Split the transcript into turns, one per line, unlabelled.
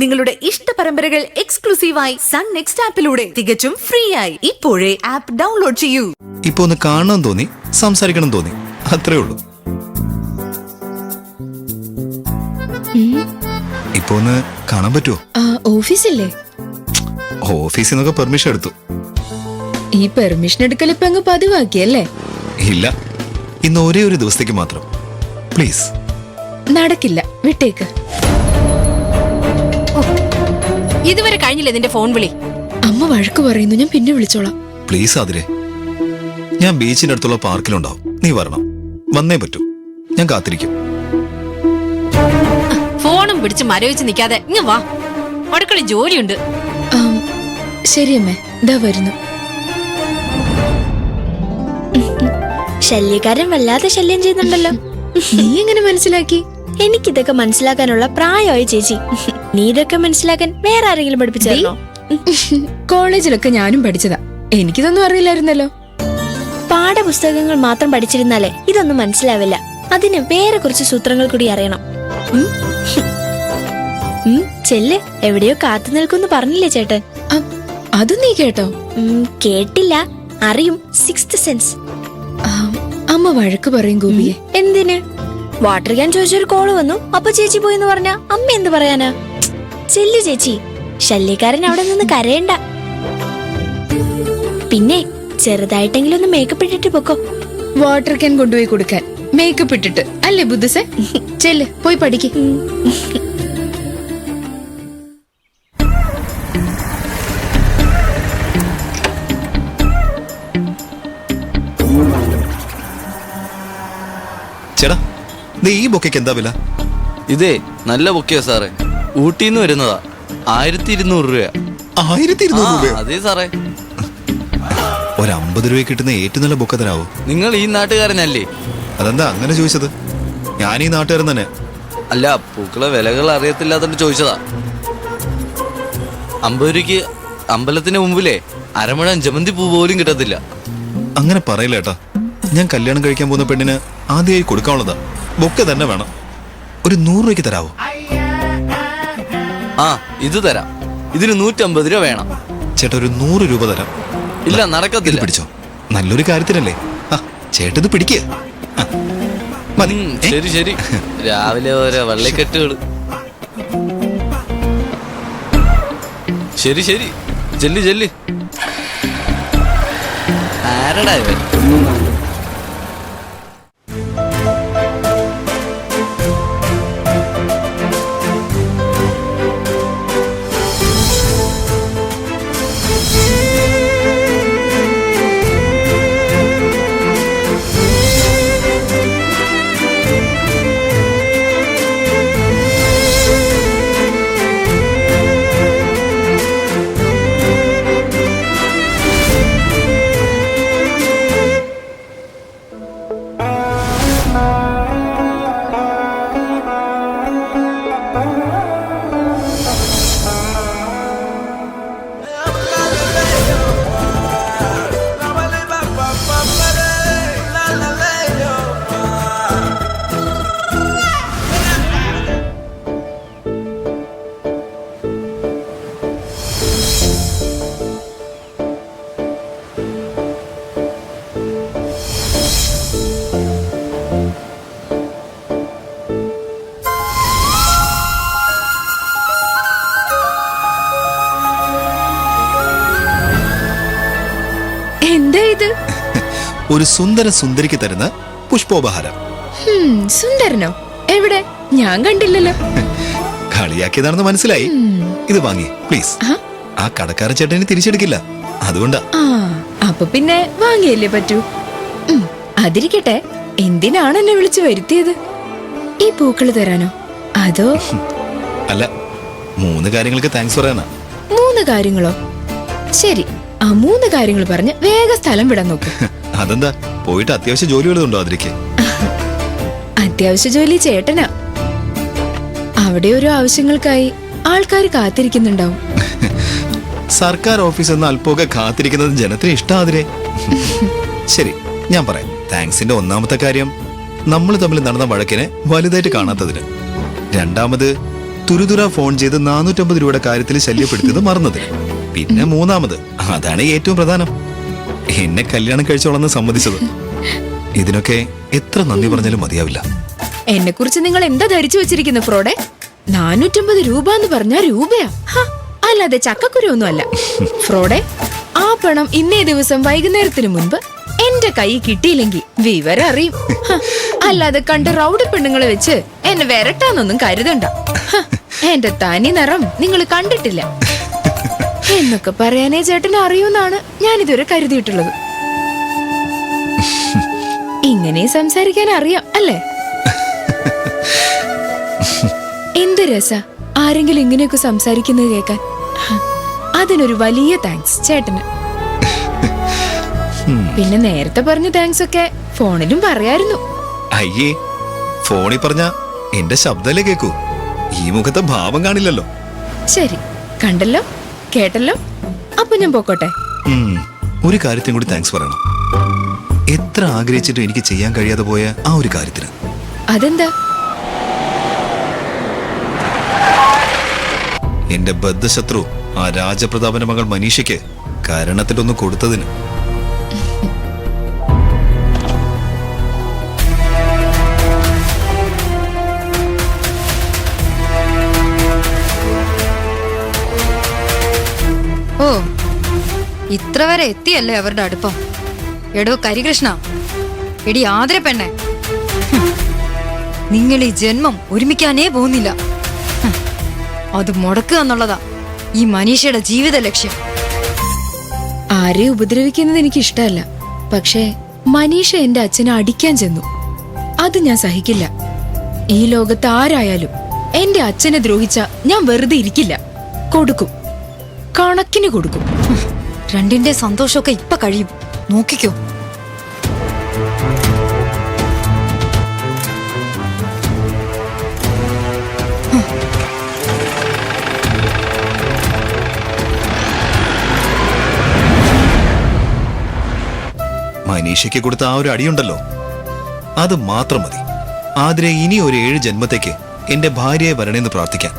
നിങ്ങളുടെ ഇഷ്ട പരമ്പരകൾ എക്സ്ക്ലൂസീവായി സൺ നെക്സ്റ്റ് ആപ്പിലൂടെ തികച്ചും ഫ്രീ ആയി ഇപ്പോഴേ ആപ്പ് ഡൗൺലോഡ് ചെയ്യൂ.
ഇപ്പൊ ഒന്ന് കാണണം തോന്നി, സംസാരിക്കണം തോന്നി, അത്രേ ഉള്ളൂ. ഇപ്പൊ ഒന്ന് കാണാൻ പറ്റുമോ?
ഓഫീസില്ലേ?
ഓഫീസിൽ നിന്നൊക്കെ പെർമിഷൻ എടുത്തു.
ഈ പെർമിഷൻ എടുക്കൽ ഇപ്പൊ അങ്ങ് പതിവാക്കിയല്ലേ?
ഇല്ല, ഇന്ന് ഒരേ ഒരു ദിവസത്തേക്ക് മാത്രം. പ്ലീസ്.
നടക്കില്ല, വിട്ടേക്ക്.
ഇതുവരെ കഴിഞ്ഞില്ലേ നിന്റെ ഫോൺ വിളി?
അമ്മ വഴക്ക് പറയുന്നു, ഞാൻ പിന്നെ വിളിച്ചോളാം.
പ്ലീസ് ആതിരെ, ഞാൻ ബീച്ചിന്റെ അടുത്തുള്ള പാർക്കിലുണ്ടാവും. നീ വരണം, വന്നേ പറ്റൂ. ഞാൻ കാത്തിരിക്കും.
ഫോണും പിടിച്ച് മരവിച്ച് നിൽക്കാതെ ഇങ്ങ് വാ, അടുക്കള ജോലിയുണ്ട്.
ശരി അമ്മേ, ഇതാ വരുന്നു.
ശല്യക്കാരൻ വല്ലാതെ ശല്യം ചെയ്യുന്നുണ്ടല്ലോ.
നീ എങ്ങനെ മനസ്സിലാക്കി?
എനിക്കിതൊക്കെ മനസ്സിലാക്കാനുള്ള പ്രായമായി ചേച്ചി. നീ ഇതൊക്കെ മനസ്സിലാക്കാൻ വേറെ ആരെങ്കിലും പഠിപ്പിച്ചോ?
കോളേജിലൊക്കെ ഞാനും പഠിച്ചതാ, എനിക്കിതൊന്നും അറിയില്ലായിരുന്നല്ലോ.
പാഠപുസ്തകങ്ങൾ മാത്രം പഠിച്ചിരുന്നാലേ ഇതൊന്നും മനസ്സിലാവില്ല. അതിന് വേറെ കുറച്ച് സൂത്രങ്ങൾ കൂടി അറിയണം. ചെല്ല്, എവിടെയോ കാത്തു നിൽക്കുമെന്ന് പറഞ്ഞില്ലേ ചേട്ടൻ?
അത് നീ കേട്ടോ?
കേട്ടില്ല, അറിയും. Sixth sense.
അമ്മ വഴക്ക് പറയും ഗോപിയെ.
എന്തിന്? വാട്ടർ ക്യാൻ ചോദിച്ചൊരു കോള് വന്നു, അപ്പൊ ചേച്ചി പോയിന്ന് പറഞ്ഞ അമ്മ എന്ത് പറയാനാ? ചെല്ലു ചേച്ചി, ശല്യക്കാരൻ അവിടെ നിന്ന് കരയണ്ട. പിന്നെ ചെറുതായിട്ടെങ്കിലും ഒന്ന് മേക്കപ്പ് ഇട്ടിട്ട് പൊക്കോ.
വാട്ടർ ക്യാൻ കൊണ്ടുപോയി കൊടുക്കാൻ മേക്കപ്പ് ഇട്ടിട്ട് അല്ലേ ബുദ്ധസേ? ചെല്ല്, പോയി പഠിക്ക്.
ചേട്ടാ, ഈ ബൊക്കയ്ക്ക് എന്താ വില?
ഇതേ നല്ല ബൊക്കയാ സാറേ, ഊട്ടിന്ന് വരുന്നതാ. 1200 രൂപ.
1200 രൂപ?
അതെ സാറേ.
ഒരു 50 രൂപ കിട്ടുന്ന ഏറ്റവും നല്ല ബൊക്ക തരാവോ?
നിങ്ങൾ ഈ നാട്ടുകാരനല്ലേ?
അതെന്താ അങ്ങനെ ചോദിച്ചത്? ഞാൻ ഈ നാട്ടുകാരൻ തന്നെ.
അല്ല, പൂക്കളെ വിലകൾ അറിയത്തില്ലാത്തോണ്ട് ചോദിച്ചതാ. 50 രൂപയ്ക്ക് അമ്പലത്തിന് മുമ്പിലേ അരമുഴം ജമന്തി പൂ പോലും കിട്ടത്തില്ല.
അങ്ങനെ പറയില്ല ഏട്ടാ, ഞാൻ കല്യാണം കഴിക്കാൻ പോകുന്ന പെണ്ണിന് ആദ്യമായി കൊടുക്കാനുള്ളതാ. ബൊക്ക തന്നെ വേണം. ഒരു 100 രൂപയ്ക്ക് തരാവോ?
ആ, ഇത് തരാം. ഇതിന് 150 രൂപ വേണം.
ചേട്ടാ, ഒരു 100 രൂപ തരാം.
ഇല്ല, നടക്കത്തില്ല.
പിടിച്ചോ, നല്ലൊരു കാര്യത്തിനല്ലേ. ചേട്ടത് പിടിക്കുക.
ശരി ശരി. രാവിലെ ഓരോ വള്ളിക്കെട്ടുകള്. ശരി ശരി, ചെല്ലി ചെല്ലി. ആരടാ ഇവൻ?
എന്താ ഇത്?
ഒരു സുന്ദര സുന്ദരിക്ക് തരുന്ന പുഷ്പോപഹാരം.
സുന്ദരനോ? എവിടെ? ഞാൻ കണ്ടില്ലല്ലോ.
കളിയാക്കിയതാണെന്ന് മനസ്സിലായി. ഇത് വാങ്ങി പ്ലീസ്. ആ കടക്കാരൻ ചേട്ടന് തിരിച്ചെടുക്കില്ല, അതുകൊണ്ടാ.
അപ്പൊ പിന്നെ വാങ്ങിയല്ലേ പറ്റൂ. അതിരിക്കട്ടെ, എന്തിനാണ് എന്നെ വിളിച്ചു വരുത്തിയത്? ഈ പൂക്കള് തരാനോ അതോ?
അല്ല, 3 കാര്യങ്ങൾക്ക് താങ്ക്സ് പറയാനാ.
3 കാര്യങ്ങളോ? ശരി, ആ 3 കാര്യങ്ങൾ പറഞ്ഞ് വേഗം സ്ഥലം വിടാൻ നോക്ക്.
അതെന്താ, പോയിട്ട് അത്യാവശ്യ ജോലി വല്ലതുണ്ടോ അതിരിക്കെ?
അത്യാവശ്യ ജോലി ചേട്ടനാ. അവിടെ ഓരോ ആവശ്യങ്ങൾക്കായി ആൾക്കാർ കാത്തിരിക്കുന്നുണ്ടാവും.
സർക്കാർ ഓഫീസ് എന്ന അല്പമൊക്കെ കാത്തിരിക്കുന്നത് ജനത്തിന് ഇഷ്ടാതിരെ. ശരി, ഞാൻ പറയാം. താങ്ക്സിന്റെ ഒന്നാമത്തെ കാര്യം നമ്മൾ തമ്മിൽ നടന്ന വഴക്കിനെ വലുതായിട്ട് കാണാത്തതിന്. രണ്ടാമത് തുരുതുര ഫോൺ ചെയ്ത് 450 രൂപയുടെ കാര്യത്തിൽ ശല്യപ്പെടുത്തിയത് മറന്നതിന്. പിന്നെ മൂന്നാമത്, അതാണ് ഏറ്റവും പ്രധാനം, എന്നെ കല്യാണം കഴിച്ചോളന്ന് സമ്മതിച്ചത്. ഇതിനൊക്കെ എത്ര നന്ദി പറഞ്ഞാലും മതിയാവില്ല.
എന്നെ കുറിച്ച് നിങ്ങൾ എന്താ ധരിച്ചു വെച്ചിരിക്കുന്നു ഫ്രോഡെ? 450 രൂപ എന്ന് പറഞ്ഞാ രൂപയാ, അല്ലാതെ ചക്കക്കുരു ഒന്നും അല്ല. ഫ്രോഡെ, ആ പണം ഇന്നേ ദിവസം വൈകുന്നേരത്തിന് മുൻപ് എന്റെ കൈ കിട്ടിയില്ലെങ്കിൽ വിവരം അറിയും. അല്ലാതെ കണ്ട റൗഡി പെണ്ണുങ്ങളെ വെച്ച് എന്നെ വരട്ടാന്നൊന്നും കരുതണ്ട. എന്റെ തനി നിറം നിങ്ങൾ കണ്ടിട്ടില്ല എന്നൊക്കെ പറയാനേ ചേട്ടന് അറിയൂന്നാണ് ഞാൻ ഇതുവരെ കരുതിയിട്ടുള്ളത്. ഇങ്ങനെ സംസാരിക്കാൻ അറിയാം അല്ലേ? എന്ത് രസ ആരെങ്കിലും ഇങ്ങനെയൊക്കെ സംസാരിക്കുന്നത് കേൾക്കാൻ. അതിനൊരു വലിയ താങ്ക്സ് ചേട്ടന്. പിന്നെ നേരത്തെ പറഞ്ഞ താങ്ക്സ് ഒക്കെ ഫോണിലും പറയായിരുന്നു.
അയ്യേ, ഫോണിൽ പറഞ്ഞ എന്റെ ശബ്ദമല്ലേ കേക്കൂ, ഈ മുഖത്തെ ഭാവം കാണില്ലല്ലോ.
ശരി, കണ്ടല്ലോ കേട്ടല്ലോ, അപ്പൊ ഞാൻ പോക്കോട്ടെ.
ഒരു കാര്യത്തിനും കൂടി താങ്ക്സ് പറയണം. എത്ര ആഗ്രഹിച്ചിട്ടും എനിക്ക് ചെയ്യാൻ കഴിയാതെ പോയ ആ ഒരു കാര്യത്തിന്.
അതെന്താ?
എന്റെ ബദ്ധശത്രു ആ രാജപ്രതാപന്റെ മകൾ മനീഷയ്ക്ക് കാരണത്തിലൊന്ന് കൊടുത്തതിന്.
ഓ, ഇത്ര വരെ എത്തിയല്ലേ അവരുടെ അടുപ്പം. എടോ കരികൃഷ്ണ, എടി ആദര പെണ്ണെ, നിങ്ങൾ ഈ ജന്മം ഒരുമിക്കാനേ പോകുന്നില്ല. അത് മുടക്കുക എന്നുള്ളതാ ഈ മനീഷയുടെ ജീവിത ലക്ഷ്യം.
ആരെ ഉപദ്രവിക്കുന്നത് എനിക്ക് ഇഷ്ടമല്ല. പക്ഷേ മനീഷ എന്റെ അച്ഛനെ അടിക്കാൻ ചെന്നു. അത് ഞാൻ സഹിക്കില്ല. ഈ ലോകത്ത് ആരായാലും എന്റെ അച്ഛനെ ദ്രോഹിച്ച ഞാൻ വെറുതെ ഇരിക്കില്ല. കൊടുക്കും, കണക്കിന് കൊടുക്കും.
രണ്ടിന്റെ സന്തോഷമൊക്കെ ഇപ്പൊ കഴിയും, നോക്കിക്കോ.
മനീഷയ്ക്ക് കൊടുത്ത ആ ഒരു അടിയുണ്ടല്ലോ, അത് മാത്രം മതി ആതിരെ ഇനി ഒരു 7 ജന്മത്തേക്ക് എന്റെ ഭാര്യയെ വരണേന്ന് പ്രാർത്ഥിക്കാൻ.